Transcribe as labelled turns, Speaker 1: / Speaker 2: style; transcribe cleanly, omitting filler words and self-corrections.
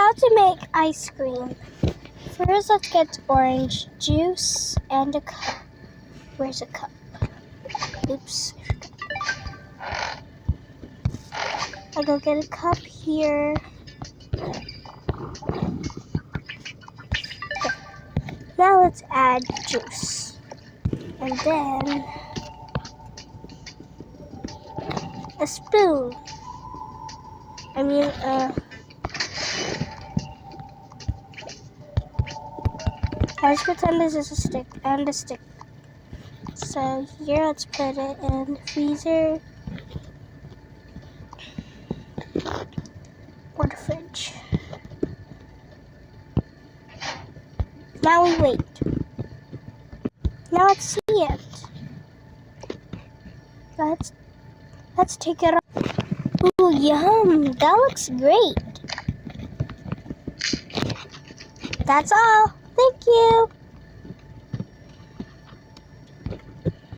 Speaker 1: how to make ice cream. First, let's get orange juice and a cup. Where's a cup? Oops. I'll go get a cup here. Okay. Now let's add juice. And then a spoon. Let's pretend this is a stick and a stick. So here, let's put it in the freezer or the fridge. Now we wait. Now let's see it. Let's take it off. Ooh, yum! That looks great. That's all. Thank you.